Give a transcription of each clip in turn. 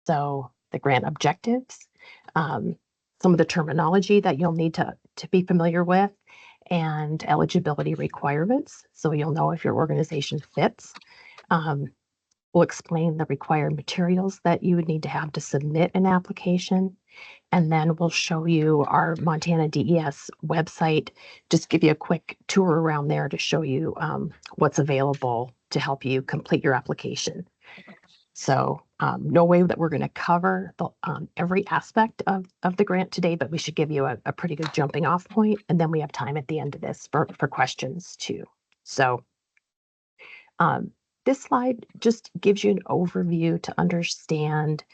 So the grant objectives, um, some of the terminology that you'll need to be familiar with, and eligibility requirements. So you'll know if your organization fits. Um, we'll explain the required materials that you would need to have to submit an application. And then we'll show you our Montana DES website, just give you a quick tour around there to show you what's available to help you complete your application. So no way that we're going to cover every aspect of the grant today, but we should give you a pretty good jumping off point. And then we have time at the end of this for questions too. So this slide just gives you an overview to understand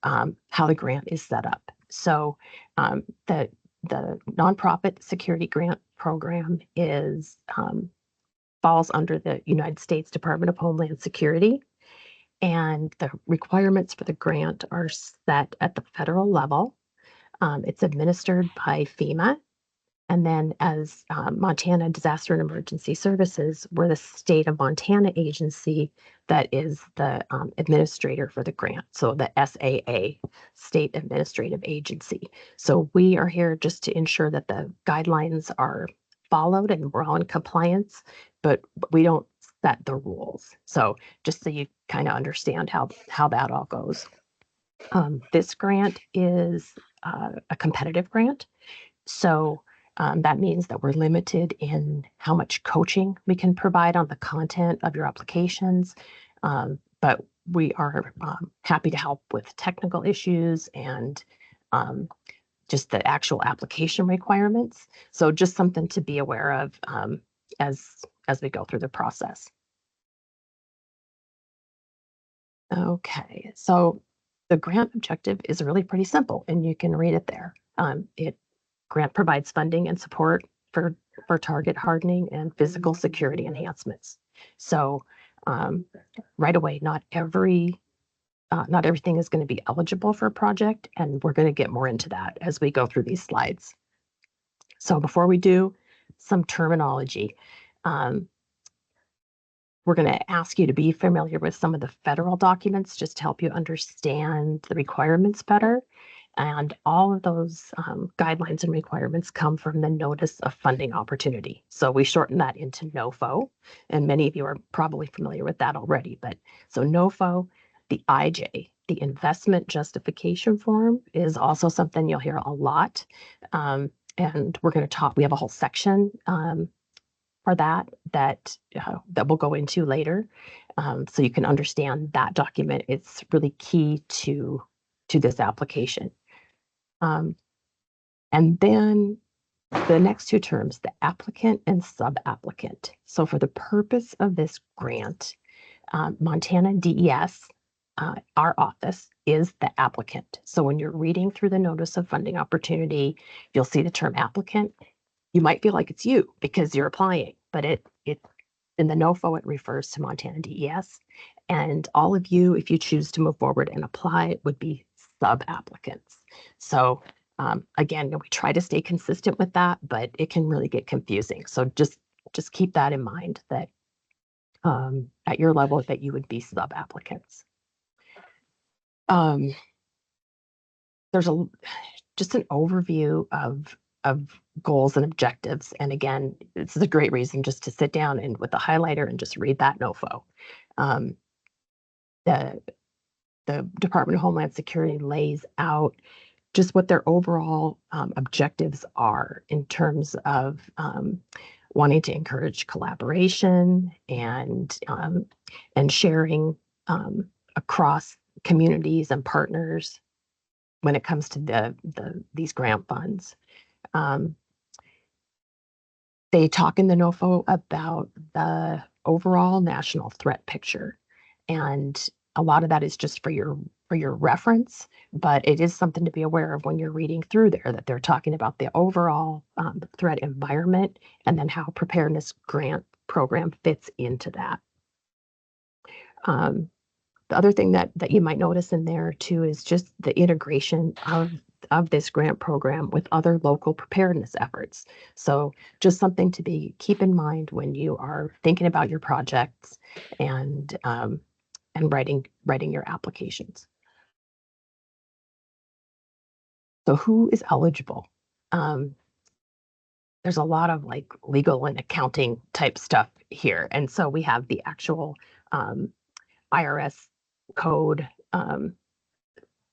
how the grant is set up. So the nonprofit security grant program is falls under the United States Department of Homeland Security, and the requirements for the grant are set at the federal level. It's administered by FEMA. And then as Montana Disaster and Emergency Services, we're the state of Montana agency that is the administrator for the grant. So the SAA, State Administrative Agency. So we are here just to ensure that the guidelines are followed and we're all in compliance, but we don't set the rules. So just so you kind of understand how that all goes. This grant is a competitive grant. So that means that we're limited in how much coaching we can provide on the content of your applications. But we are happy to help with technical issues and just the actual application requirements. So just something to be aware of as we go through the process. Okay, so the grant objective is really pretty simple, and you can read it there. Grant provides funding and support for target hardening and physical security enhancements. So right away, not everything is going to be eligible for a project, and we're going to get more into that as we go through these slides. So before we do, some terminology. We're going to ask you to be familiar with some of the federal documents just to help you understand the requirements better. And all of those guidelines and requirements come from the Notice of Funding Opportunity. So we shorten that into NOFO, and many of you are probably familiar with that already. But so NOFO, the IJ, the Investment Justification Form, is also something you'll hear a lot. And we're going to talk, we have a whole section for that we'll go into later, so you can understand that document. It's really key to this application. And then the next two terms, the applicant and sub-applicant. So for the purpose of this grant, Montana DES, our office, is the applicant. So when you're reading through the Notice of Funding Opportunity, you'll see the term applicant. You might feel like it's you because you're applying, but it in the NOFO, it refers to Montana DES. And all of you, if you choose to move forward and apply, would be sub-applicants. So again, we try to stay consistent with that, but it can really get confusing. So just keep that in mind, that at your level that you would be sub-applicants. There's just an overview of goals and objectives. And again, this is a great reason just to sit down and with the highlighter and just read that NOFO. The Department of Homeland Security lays out just what their overall objectives are in terms of wanting to encourage collaboration and sharing across communities and partners when it comes to these grant funds. They talk in the NOFO about the overall national threat picture, and a lot of that is just for your reference, but it is something to be aware of when you're reading through there, that they're talking about the overall threat environment and then how preparedness grant program fits into that. The other thing that you might notice in there too is just the integration of this grant program with other local preparedness efforts. So just something to keep in mind when you are thinking about your projects and writing your applications. So who is eligible? There's a lot of like legal and accounting type stuff here. And so we have the actual IRS code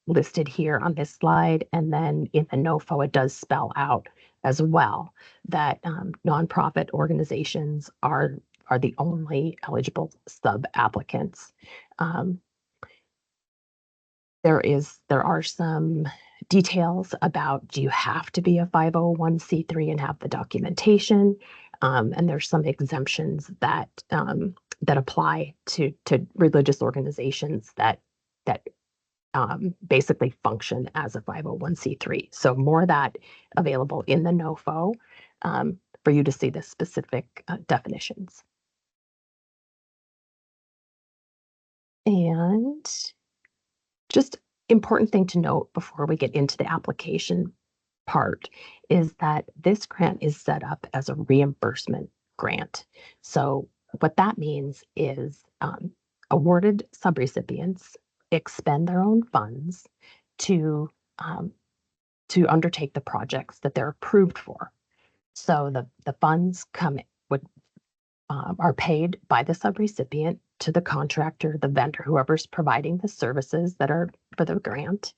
listed here on this slide. And then in the NOFO, it does spell out as well that nonprofit organizations are the only eligible sub applicants. There are some details about, do you have to be a 501c3 and have the documentation? And there's some exemptions that that apply to religious organizations that basically function as a 501c3. So more of that available in the NOFO for you to see the specific definitions. And just important thing to note before we get into the application part is that this grant is set up as a reimbursement grant. So what that means is awarded subrecipients expend their own funds to undertake the projects that they're approved for. So the funds are paid by the subrecipient to the contractor, the vendor, whoever's providing the services that are for the grant.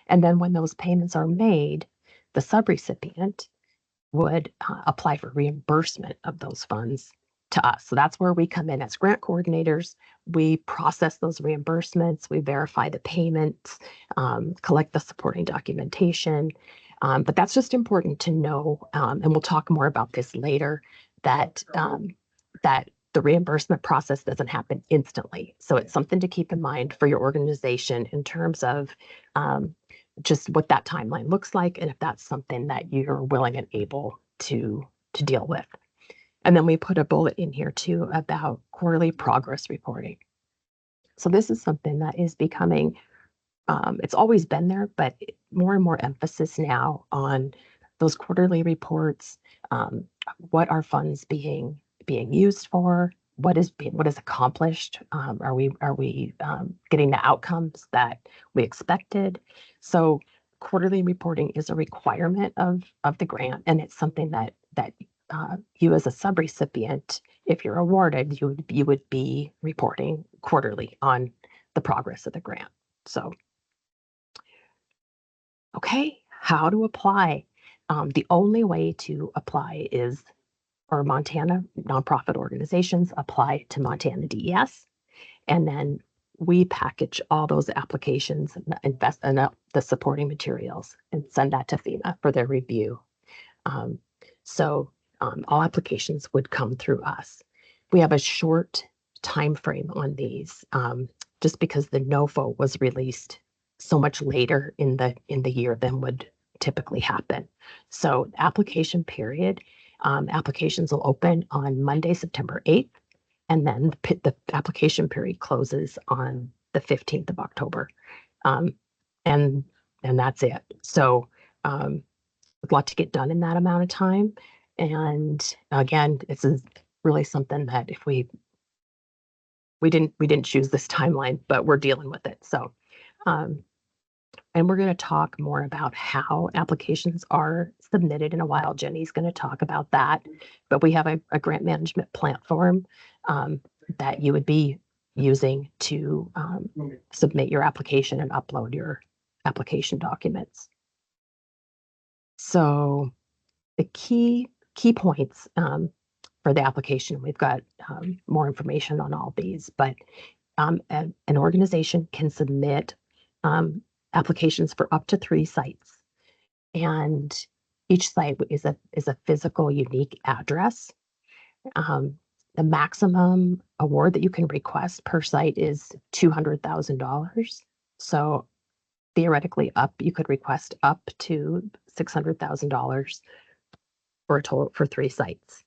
And then when those payments are made, the subrecipient would apply for reimbursement of those funds to us. So that's where we come in as grant coordinators. We process those reimbursements, we verify the payments, collect the supporting documentation. But that's just important to know, and we'll talk more about this later, that that the reimbursement process doesn't happen instantly. So it's something to keep in mind for your organization in terms of just what that timeline looks like, and if that's something that you're willing and able to deal with. And then we put a bullet in here too about quarterly progress reporting. So this is something that is becoming, it's always been there, but more and more emphasis now on those quarterly reports. What are funds being used for? What is accomplished? Are we getting the outcomes that we expected? So quarterly reporting is a requirement of the grant, and it's something that you as a subrecipient, if you're awarded, you would be reporting quarterly on the progress of the grant. So, okay, how to apply? The only way to apply is for Montana nonprofit organizations apply to Montana DES, and then we package all those applications and invest in the supporting materials and send that to FEMA for their review. So all applications would come through us. We have a short time frame on these, just because the NOFO was released so much later in the year than would typically happen. So application period. Applications will open on Monday, September 8th, and then the application period closes on the 15th of October. And that's it. So a lot to get done in that amount of time. And again, this is really something that if we didn't choose this timeline, but we're dealing with it. So and we're going to talk more about how applications are submitted in a while. Jenny's going to talk about that. But we have a grant management platform that you would be using to submit your application and upload your application documents. So the key points for the application, we've got more information on all these, but an organization can submit applications for up to 3 sites, and each site is a physical unique address. The maximum award that you can request per site is $200,000. So theoretically, you could request up to $600,000 for a total for 3 sites.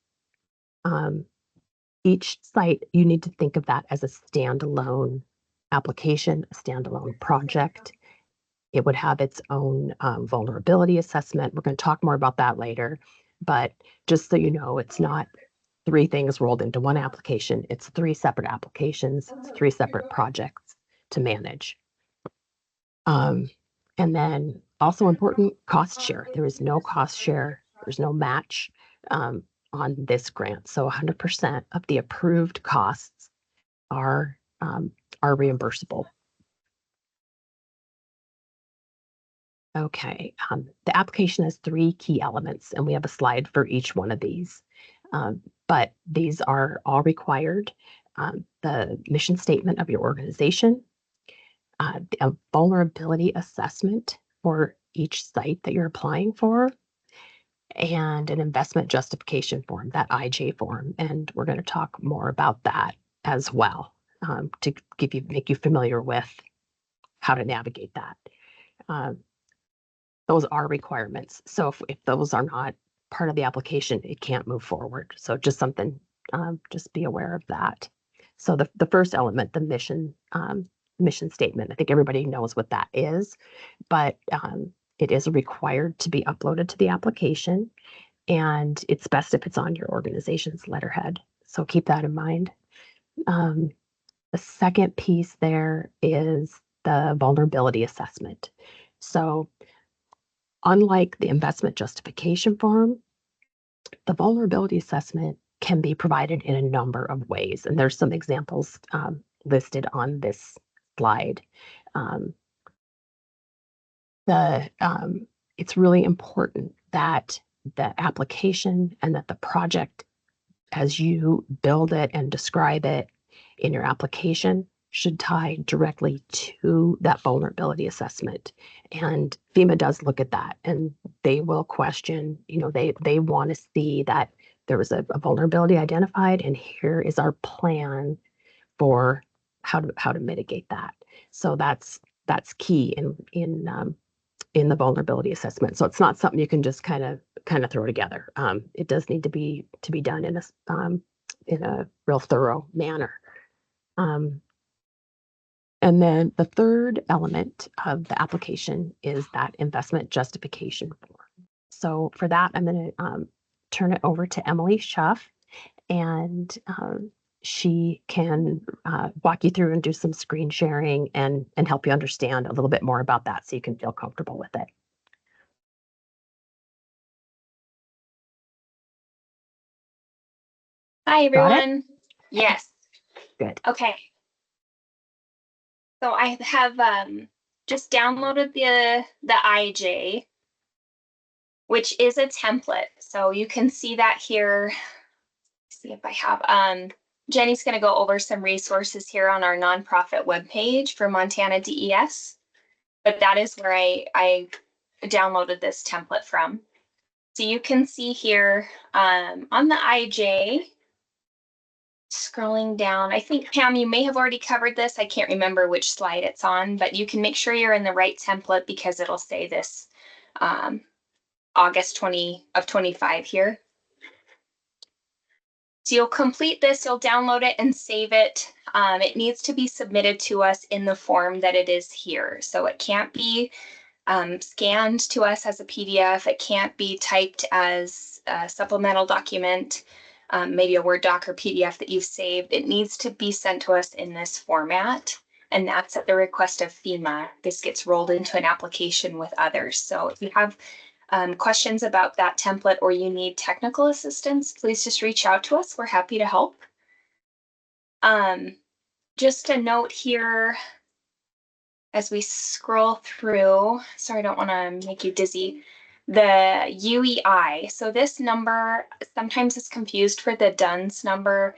Each site, you need to think of that as a standalone application, a standalone project. It would have its own vulnerability assessment. We're going to talk more about that later. But just so you know, it's not 3 things rolled into one application. It's 3 separate applications, it's 3 separate projects to manage. And then Also important, cost share. There is no cost share. There's no match on this grant. So 100% of the approved costs are reimbursable. Okay, the application has 3 key elements, and we have a slide for each one of these. But these are all required. The mission statement of your organization, a vulnerability assessment for each site that you're applying for, and an investment justification form, that IJ form. And we're going to talk more about that as well, to make you familiar with how to navigate that. Those are requirements. So if those are not part of the application, it can't move forward. So just something, just be aware of that. So the first element, the mission statement, I think everybody knows what that is, but it is required to be uploaded to the application, and it's best if it's on your organization's letterhead. So keep that in mind. The second piece there is the vulnerability assessment. So unlike the investment justification form, the vulnerability assessment can be provided in a number of ways, and there's some examples listed on this slide. It's really important that the application and that the project, as you build it and describe it in your application, should tie directly to that vulnerability assessment. And FEMA does look at that, and they will question, they want to see that there was a vulnerability identified, and here is our plan for how to mitigate that. So that's key in the vulnerability assessment. So it's not something you can just kind of throw together. It does need to be done in a real thorough manner. And then the third element of the application is that investment justification form. So for that, I'm going to turn it over to Emily Schuff, and she can walk you through and do some screen sharing and help you understand a little bit more about that so you can feel comfortable with it. Hi, everyone. Yes. Good. Okay. So I have just downloaded the IJ, which is a template. So you can see that here. Let's see if I have. Jenny's going to go over some resources here on our nonprofit webpage for Montana DES. But that is where I downloaded this template from. So you can see here on the IJ, scrolling down, I think, Pam, you may have already covered this. I can't remember which slide it's on, but you can make sure you're in the right template because it'll say this August 20 of 25 here. So you'll complete this, you'll download it and save it. It needs to be submitted to us in the form that it is here. So it can't be scanned to us as a PDF. It can't be typed as a supplemental document. Maybe a Word doc or PDF that you've saved. It needs to be sent to us in this format, and that's at the request of FEMA. This gets rolled into an application with others. So if you have questions about that template or you need technical assistance, please just reach out to us. We're happy to help. Just a note here as we scroll through, sorry, I don't want to make you dizzy. The UEI. So this number sometimes is confused for the DUNS number.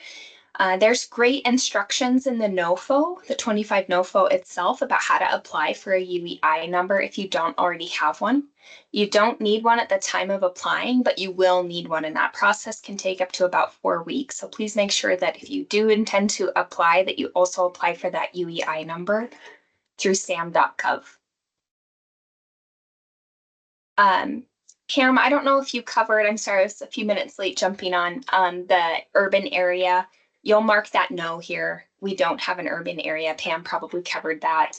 There's great instructions in the NOFO, the 25 NOFO itself, about how to apply for a UEI number if you don't already have one. You don't need one at the time of applying, but you will need one, and that process can take up to about 4 weeks. So please make sure that if you do intend to apply, that you also apply for that UEI number through sam.gov. Pam, I don't know if you covered, I'm sorry, I was a few minutes late jumping on the urban area. You'll mark that no here. We don't have an urban area. Pam probably covered that.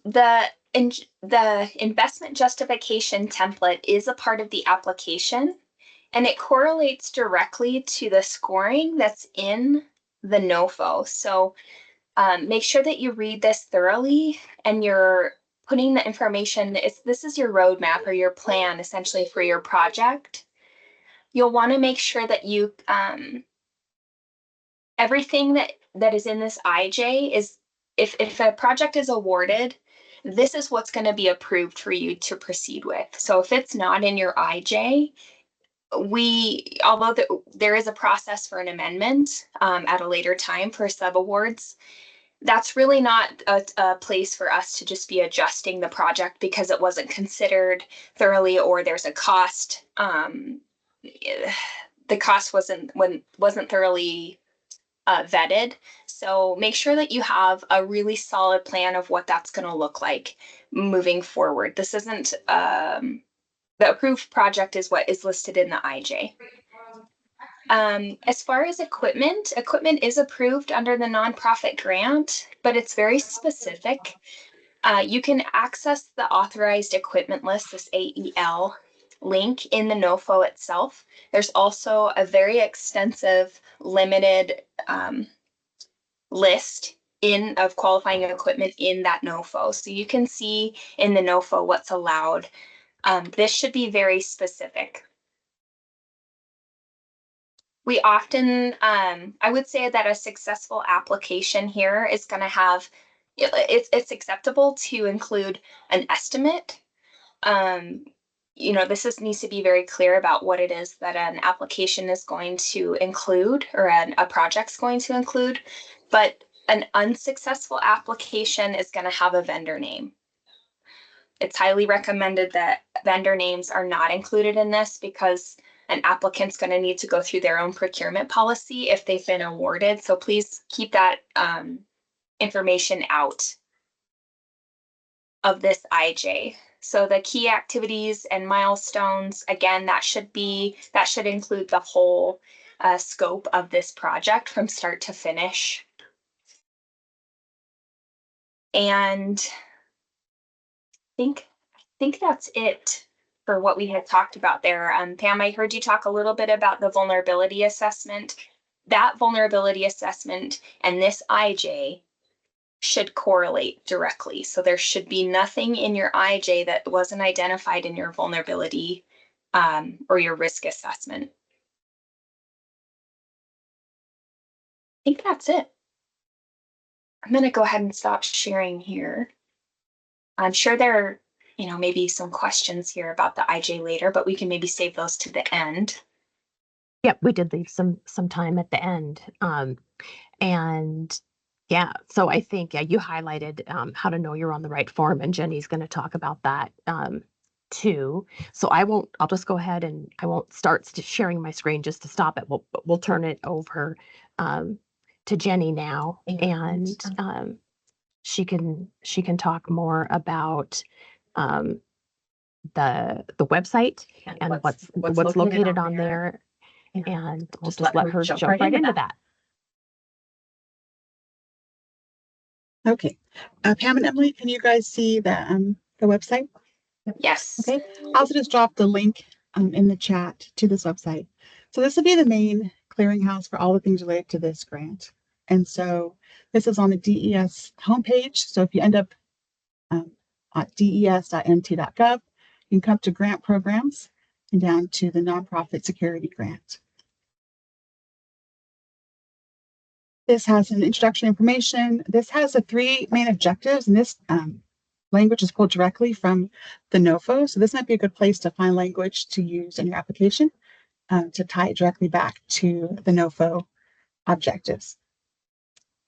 The investment justification template is a part of the application, and it correlates directly to the scoring that's in the NOFO. So Make sure that you read this thoroughly and you're putting the information, this is your roadmap or your plan essentially for your project. You'll want to make sure that you everything that is in this IJ is, if a project is awarded, this is what's going to be approved for you to proceed with. So if it's not in your IJ, although there is a process for an amendment at a later time for subawards, that's really not a place for us to just be adjusting the project because it wasn't considered thoroughly or there's a cost. The cost wasn't thoroughly vetted. So make sure that you have a really solid plan of what that's going to look like moving forward. This isn't the approved project is what is listed in the IJ. As far as equipment is approved under the nonprofit grant, but it's very specific. You can access the authorized equipment list, this AEL link in the NOFO itself. There's also a very extensive limited list of qualifying equipment in that NOFO. So you can see in the NOFO what's allowed. This should be very specific. We often, I would say that a successful application here is going to have, it's acceptable to include an estimate. This needs to be very clear about what it is that an application is going to include or a project's going to include. But an unsuccessful application is going to have a vendor name. It's highly recommended that vendor names are not included in this because an applicant's going to need to go through their own procurement policy if they've been awarded. So please keep that information out of this IJ. So the key activities and milestones, again, that should include the whole scope of this project from start to finish. And I think that's it for what we had talked about there. Pam, I heard you talk a little bit about the vulnerability assessment. That vulnerability assessment and this IJ should correlate directly. So there should be nothing in your IJ that wasn't identified in your vulnerability or your risk assessment. I think that's it. I'm going to go ahead and stop sharing here. I'm sure there are, maybe some questions here about the IJ later, but we can maybe save those to the end. Yep, we did leave some time at the end. And yeah, so I think, you highlighted how to know you're on the right form, and Jenny's going to talk about that too. So I'll just go ahead and I won't start sharing my screen just to stop it. We'll turn it over to Jenny now, and she can talk more about the website and what's located on there, and we'll just let her jump right into that. Okay. Pam and Emily, can you guys see the website? Yes. Okay. I'll also just drop the link in the chat to this website. So this will be the main clearinghouse for all the things related to this grant. And so this is on the DES homepage. So if you end up at des.mt.gov, you can come to grant programs and down to the nonprofit security grant. This has an introductory information. This has the 3 main objectives, and this language is pulled directly from the NOFO. So this might be a good place to find language to use in your application to tie it directly back to the NOFO objectives.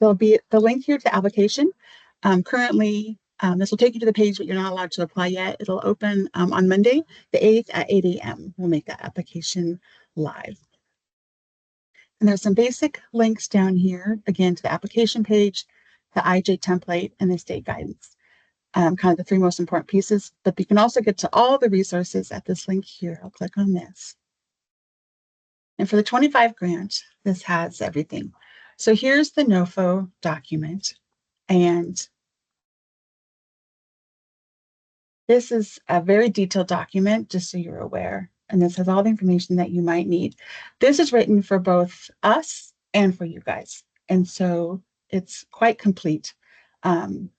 There'll be the link here to application. Currently, this will take you to the page, but you're not allowed to apply yet. It'll open on Monday, the 8th at 8 a.m. We'll make that application live. And there's some basic links down here, again, to the application page, the IJ template, and the state guidance. Kind of the 3 most important pieces, but you can also get to all the resources at this link here. I'll click on this. And for the 25 grant, this has everything. So here's the NOFO document, and this is a very detailed document, just so you're aware. And this has all the information that you might need. This is written for both us and for you guys. And so It's quite complete. And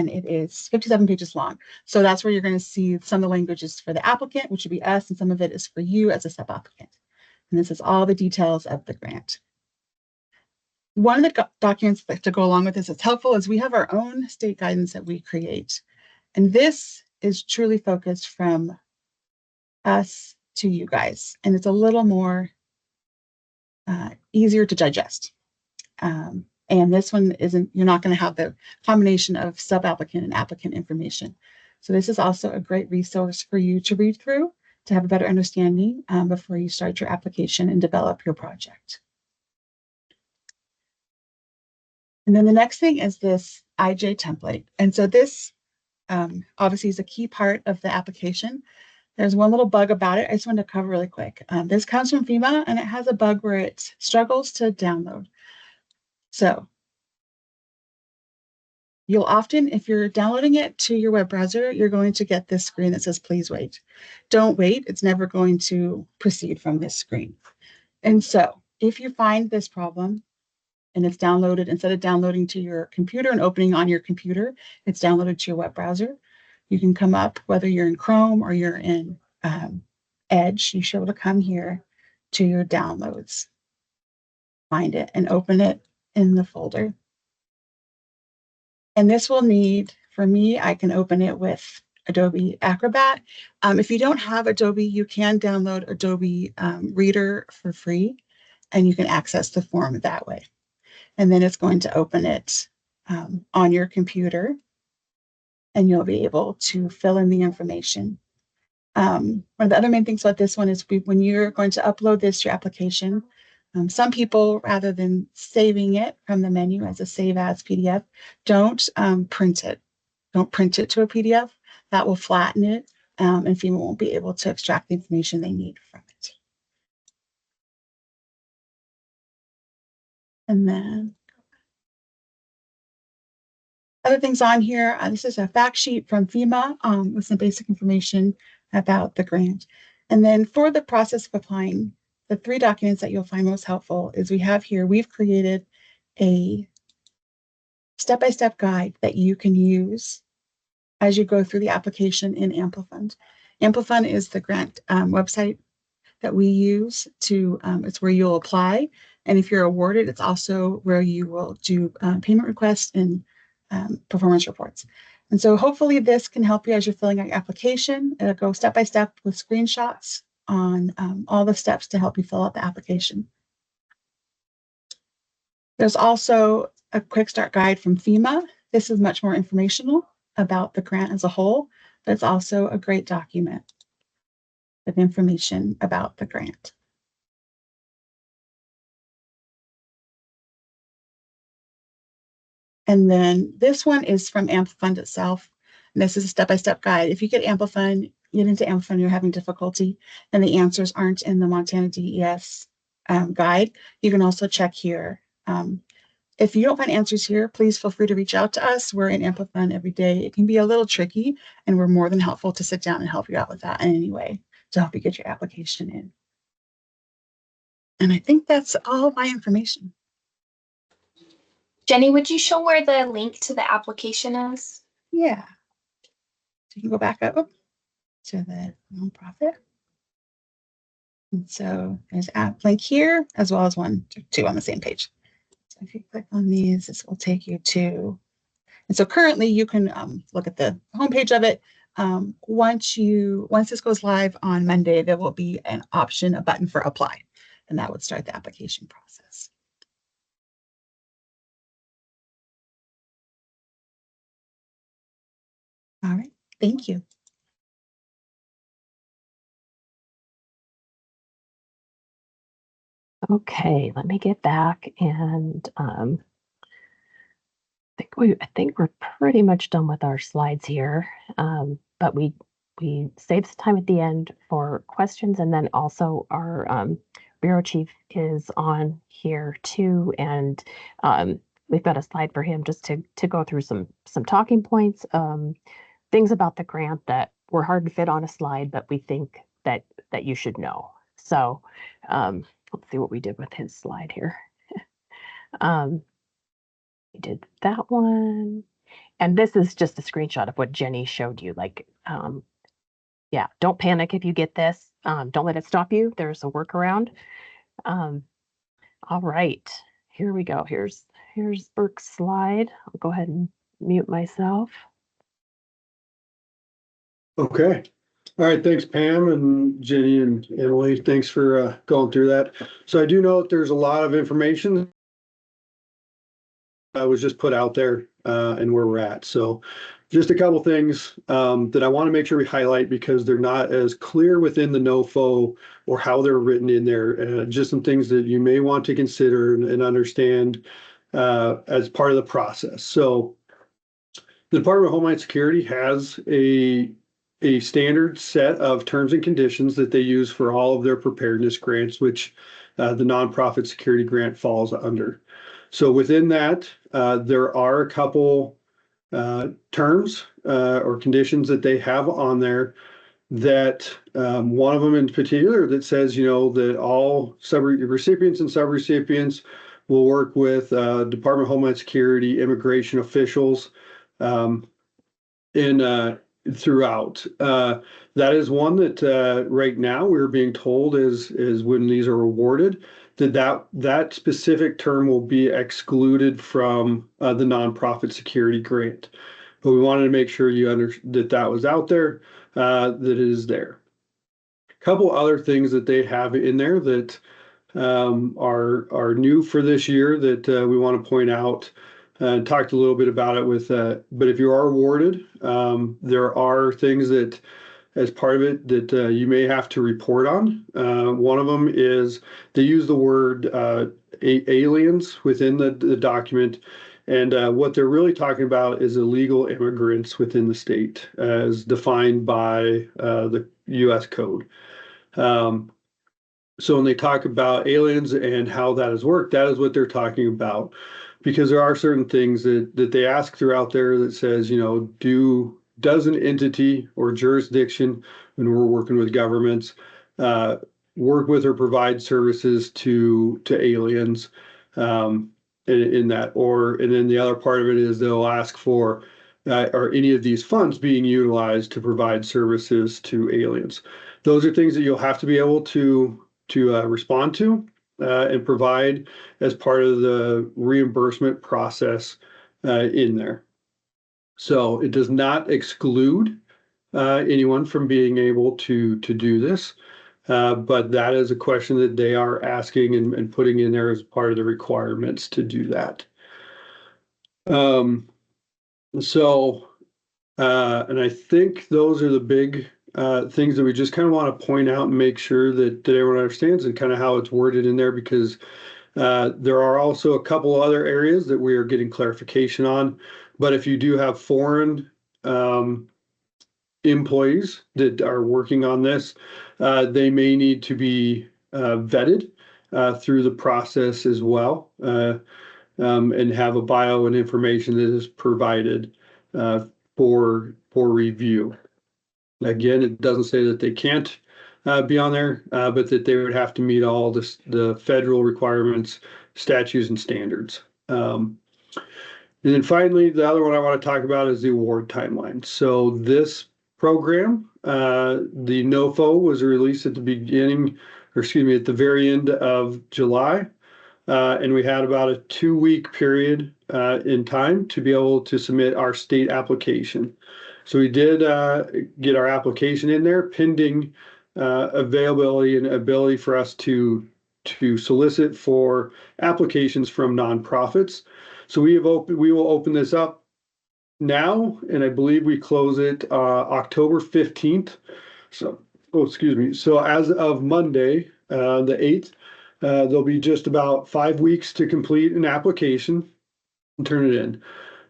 it is 57 pages long. So that's where you're going to see some of the languages for the applicant, which would be us, and some of it is for you as a sub-applicant. And this is all the details of the grant. One of the documents that to go along with this that's helpful is we have our own state guidance that we create. And this is truly focused from us to you guys. And it's a little more easier to digest. And this one isn't, you're not going to have the combination of sub-applicant and applicant information. So this is also a great resource for you to read through to have a better understanding before you start your application and develop your project. And then the next thing is this IJ template. And so this obviously is a key part of the application. There's one little bug about it I just wanted to cover really quick. This comes from FEMA, and it has a bug where it struggles to download. So you'll often, if you're downloading it to your web browser, you're going to get this screen that says, please wait. Don't wait. It's never going to proceed from this screen. And so if you find this problem and it's downloaded, instead of downloading to your computer and opening on your computer, it's downloaded to your web browser, you can come up, whether you're in Chrome or you're in Edge, you should be able to come here to your downloads, find it, and open it in the folder. And this will need, for me, I can open it with Adobe Acrobat. If you don't have Adobe, you can download Adobe Reader for free, and you can access the form that way. And then it's going to open it on your computer, and you'll be able to fill in the information. One of the other main things about this one is when you're going to upload this to your application, some people, rather than saving it from the menu as a save as PDF, don't print it. Don't print it to a PDF. That will flatten it, and FEMA won't be able to extract the information they need from it. And then other things on here, this is a fact sheet from FEMA with some basic information about the grant. And then for the process of applying, the 3 documents that you'll find most helpful is we've created a step-by-step guide that you can use as you go through the application in Amplifund. Amplifund is the grant website that we use to, it's where you'll apply. And if you're awarded, it's also where you will do payment requests and performance reports. And so hopefully this can help you as you're filling out your application. It'll go step by step with screenshots on all the steps to help you fill out the application. There's also a quick start guide from FEMA. This is much more informational about the grant as a whole, but it's also a great document with information about the grant. And then this one is from Amplifund itself. And this is a step-by-step guide. If you get Amplifund, get into Amplifund, you're having difficulty, and the answers aren't in the Montana DES guide, you can also check here. If you don't find answers here, please feel free to reach out to us. We're in Amplifund every day. It can be a little tricky, and we're more than helpful to sit down and help you out with that in any way to help you get your application in. And I think that's all my information. Jenny, would you show where the link to the application is? Yeah. So you can go back up to the nonprofit. And so there's app link here, as well as 1, 2 on the same page. So if you click on these, this will take you to, and so currently you can look at the homepage of it. Once this goes live on Monday, there will be an option, a button for apply, and that would start the application process. All right, thank you. Okay, let me get back and I think we're pretty much done with our slides here. But we saved time at the end for questions, and then also our bureau chief is on here too, and we've got a slide for him just to go through some talking points, things about the grant that were hard to fit on a slide, but we think that you should know. So let's see what we did with his slide here. We did that one. And this is just a screenshot of what Jenny showed you. Like, yeah, don't panic if you get this. Don't let it stop you. There's a workaround. Um, all right, here we go. Here's Burke's slide. I'll go ahead and mute myself. Okay. All right. Thanks, Pam and Jenny and Emily. Thanks for going through that. So I do know that there's a lot of information that was just put out there and where we're at. So just a couple things that I want to make sure we highlight because they're not as clear within the NOFO or how they're written in there. Just some things that you may want to consider and understand as part of the process. So the Department of Homeland Security has a standard set of terms and conditions that they use for all of their preparedness grants, which the nonprofit security grant falls under. So within that, there are a couple terms or conditions that they have on there that one of them in particular that says, that all recipients and subrecipients will work with Department of Homeland Security immigration officials throughout. That is one that right now we're being told is when these are awarded that specific term will be excluded from the nonprofit security grant. But we wanted to make sure that was out there, that it is there. A couple other things that they have in there that are new for this year that we want to point out. Talked a little bit about it but if you are awarded, there are things that as part of it that you may have to report on. One of them is they use the word aliens within the document. And what they're really talking about is illegal immigrants within the state as defined by the U.S. code. So when they talk about aliens and how that has worked, that is what they're talking about. Because there are certain things that they ask throughout there that says, does an entity or jurisdiction, when we're working with governments, work with or provide services to aliens in that? And then the other part of it is they'll ask for, are any of these funds being utilized to provide services to aliens? Those are things that you'll have to be able to respond to and provide as part of the reimbursement process in there. So it does not exclude anyone from being able to do this, but that is a question that they are asking and putting in there as part of the requirements to do that. And I think those are the big things that we just kind of want to point out and make sure that everyone understands and kind of how it's worded in there, because there are also a couple other areas that we are getting clarification on. But if you do have foreign employees that are working on this, they may need to be vetted through the process as well, and have a bio and information that is provided for review. Again, it doesn't say that they can't be on there, but that they would have to meet all the federal requirements, statutes, and standards. And then finally, the other one I want to talk about is the award timeline. So this program, the NOFO was released at the at the very end of July. And we had about a 2-week period in time to be able to submit our state application. So we did get our application in there pending availability and ability for us to solicit for applications from nonprofits. So we will open this up now, and I believe we close it October 15th. So, excuse me. So as of Monday, the 8th, there'll be just about 5 weeks to complete an application and turn it in.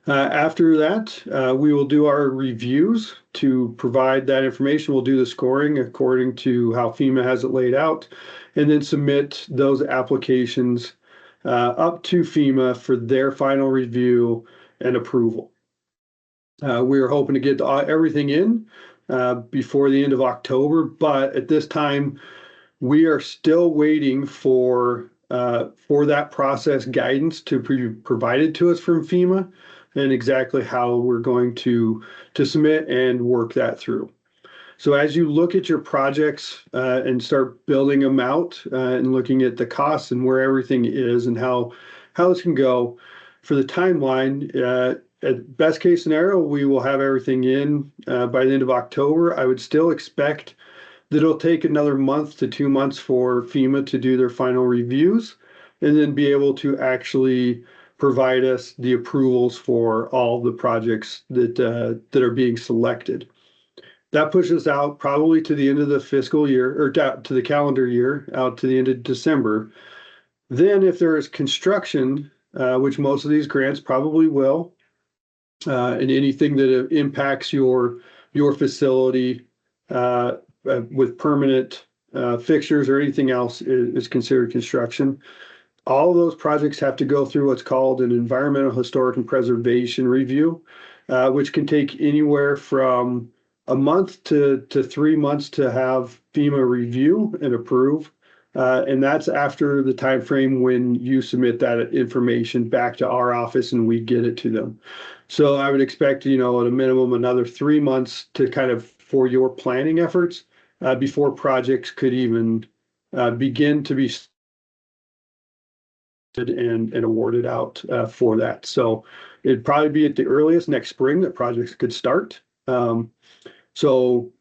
After that, we will do our reviews to provide that information. We'll do the scoring according to how FEMA has it laid out, and then submit those applications up to FEMA for their final review and approval. We are hoping to get everything in before the end of October, but at this time, we are still waiting for for that process guidance to be provided to us from FEMA and exactly how we're going to submit and work that through. So as you look at your projects and start building them out and looking at the costs and where everything is and how this can go for the timeline, at best case scenario, we will have everything in by the end of October. I would still expect that it'll take another month to 2 months for FEMA to do their final reviews and then be able to actually provide us the approvals for all the projects that are being selected. That pushes out probably to the end of the fiscal year or to the calendar year, out to the end of December. Then if there is construction, which most of these grants probably will, and anything that impacts your facility with permanent fixtures or anything else is considered construction. All of those projects have to go through what's called an environmental, historic, and preservation review, which can take anywhere from a month to 3 months to have FEMA review and approve. And that's after the time frame when you submit that information back to our office and we get it to them. So I would expect, at a minimum, another 3 months to kind of for your planning efforts before projects could even begin to be and awarded out for that. So it'd probably be at the earliest next spring that projects could start. So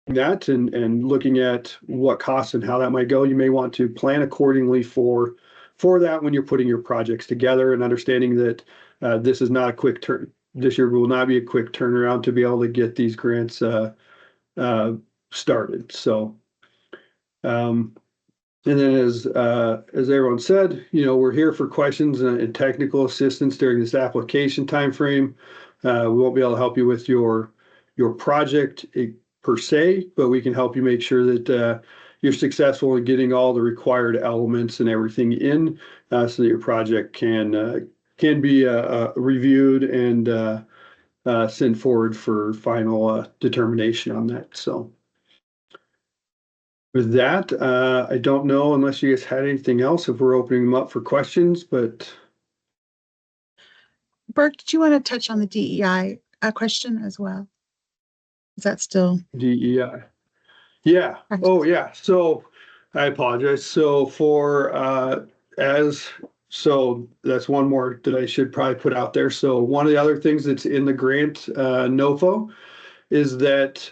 that and looking at what costs and how that might go, you may want to plan accordingly for that when you're putting your projects together and understanding that this is not a quick turn. This year will not be a quick turnaround to be able to get these grants started. So, and then as everyone said, we're here for questions and technical assistance during this application timeframe. We won't be able to help you with your project per se, but we can help you make sure that you're successful in getting all the required elements and everything in so that your project can be reviewed and sent forward for final determination on that. So with that, I don't know unless you guys had anything else, if we're opening them up for questions, but. Burke, did you want to touch on the DEI question as well? Is that still? DEI. Yeah. Oh, yeah. So I apologize. So so that's one more that I should probably put out there. So one of the other things that's in the grant, NOFO, is that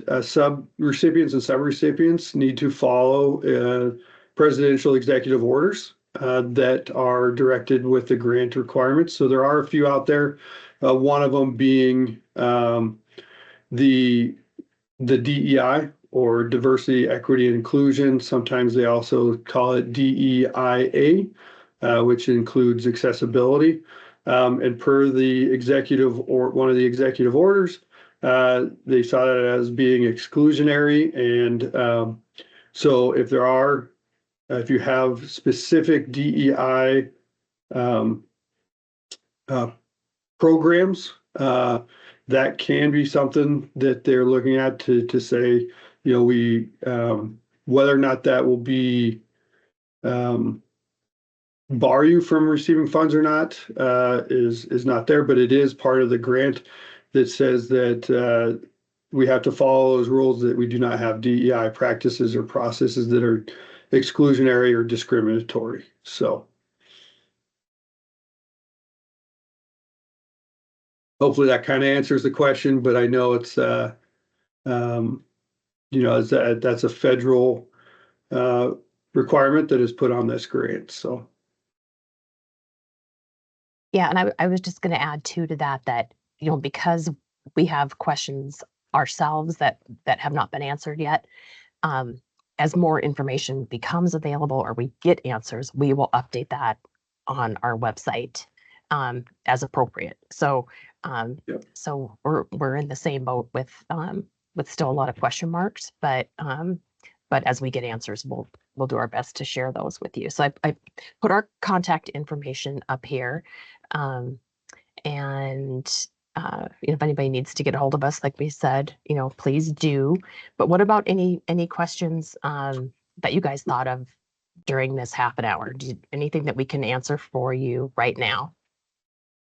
recipients and subrecipients need to follow presidential executive orders that are directed with the grant requirements. So there are a few out there, one of them being the DEI, or diversity, equity, and inclusion. Sometimes they also call it DEIA, which includes accessibility. And per the executive or one of the executive orders, they saw that as being exclusionary. And so if you have specific DEI programs, that can be something that they're looking at to say, we whether or not that will be bar you from receiving funds or not is not there, but it is part of the grant that says that we have to follow those rules, that we do not have DEI practices or processes that are exclusionary or discriminatory. So hopefully that kind of answers the question, but I know it's that's a federal requirement that is put on this grant. So yeah, and I was just going to add too to that because we have questions ourselves that have not been answered yet, as more information becomes available or we get answers, we will update that on our website as appropriate. So Yep. so we're in the same boat with still a lot of question marks, but as we get answers, we'll do our best to share those with you. So I put our contact information up here, and if anybody needs to get a hold of us, like we said, please do. But what about any questions that you guys thought of during this half an hour? Anything that we can answer for you right now?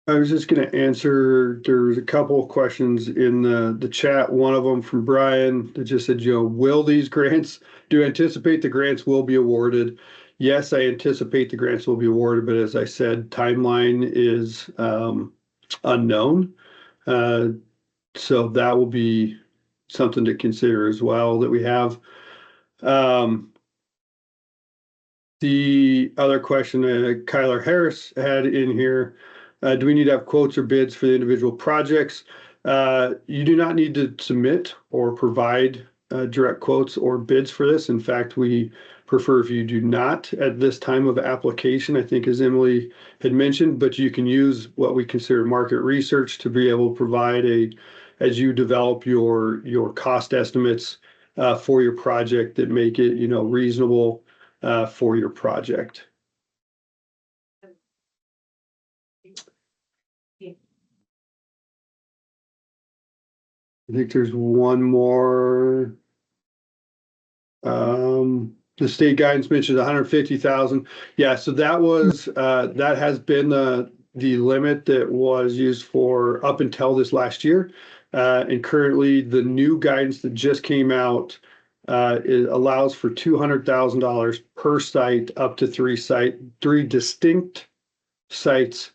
I was just going to answer, there's a couple of questions in the chat. One of them from Brian that just said, will these grants, do you anticipate the grants will be awarded? Yes, I anticipate the grants will be awarded, but as I said, timeline is unknown. So that will be something to consider as well that we have. The other question Kyler Harris had in here, do we need to have quotes or bids for the individual projects? You do not need to submit or provide direct quotes or bids for this. In fact, we prefer if you do not at this time of application, I think as Emily had mentioned, but you can use what we consider market research to be able to provide as you develop your cost estimates for your project that make it, reasonable for your project. I think there's one more. The state guidance mentioned 150,000. Yeah, so that was that has been the limit that was used for up until this last year. And currently the new guidance that just came out it allows for $200,000 per site up to three distinct sites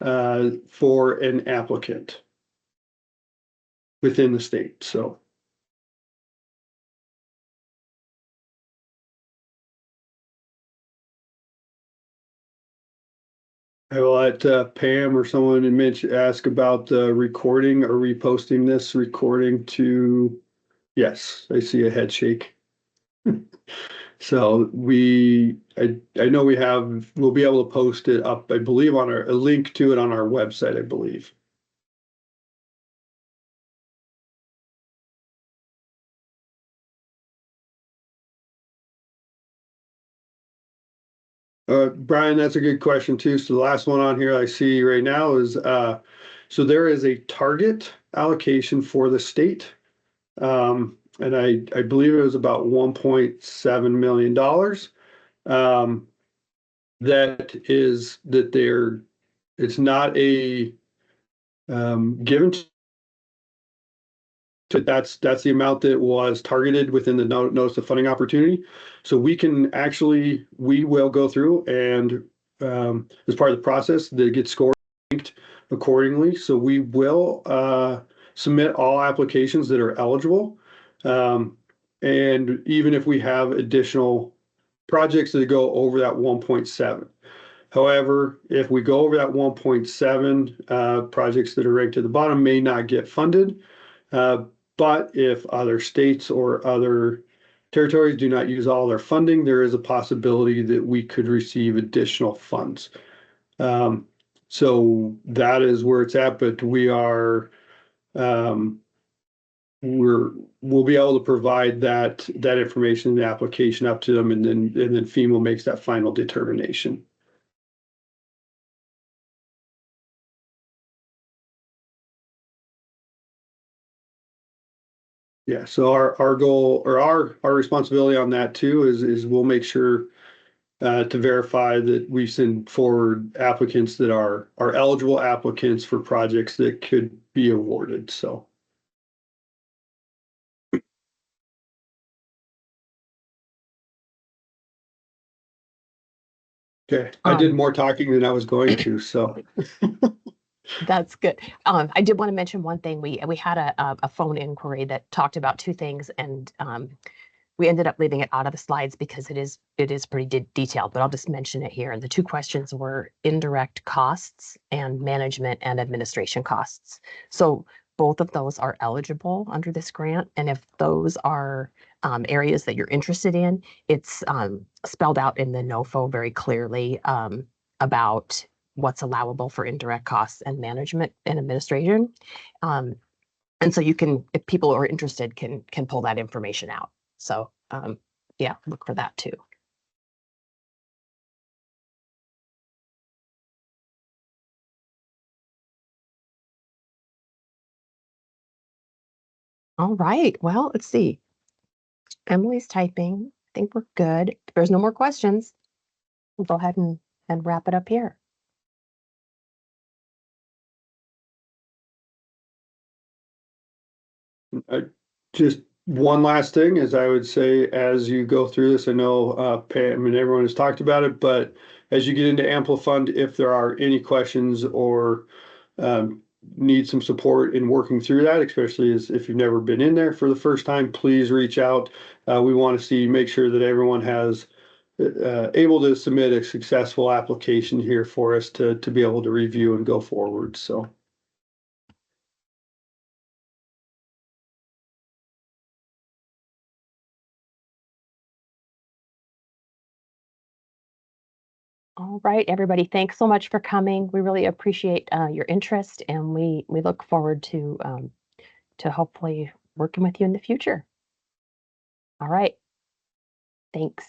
for an applicant within the state. So I will let Pam or someone ask about the recording or reposting this recording to, yes, I see a head shake. So I know we'll be able to post it up, I believe, on a link to it on our website, I believe. Brian, that's a good question too. So the last one on here I see right now is, so there is a target allocation for the state. And I believe it was about $1.7 million. It's not a given that's the amount that was targeted within the notice of funding opportunity. So we will go through and as part of the process, they get scored accordingly. So we will submit all applications that are eligible. And even if we have additional projects that go over that 1.7. However, if we go over that 1.7, projects that are ranked at the bottom may not get funded. But if other states or other territories do not use all their funding, there is a possibility that we could receive additional funds. So that is where it's at, but we'll be able to provide that information in the application up to them, and then FEMA makes that final determination. Yeah, so our goal or our responsibility on that too is we'll make sure to verify that we send forward applicants that are eligible applicants for projects that could be awarded. So. Okay, I did more talking than I was going to, so. That's good. I did want to mention one thing. We had a phone inquiry that talked about two things, and we ended up leaving it out of the slides because it is pretty detailed, but I'll just mention it here. And the two questions were indirect costs and management and administration costs. So both of those are eligible under this grant. And if those are areas that you're interested in, it's spelled out in the NOFO very clearly about what's allowable for indirect costs and management and administration. And so you can, if people are interested, can pull that information out. So yeah, look for that too. All right, well, let's see. Emily's typing. think we're good. If there's no more questions, we'll go ahead and wrap it up here. Just one last thing is I would say as you go through this, I know Pam and everyone has talked about it, but as you get into Amplifund, if there are any questions or need some support in working through that, especially as if you've never been in there for the first time, please reach out. We want to make sure that everyone has able to submit a successful application here for us to be able to review and go forward. So. All right, everybody, thanks so much for coming. We really appreciate your interest, and we look forward to hopefully working with you in the future. All right, thanks.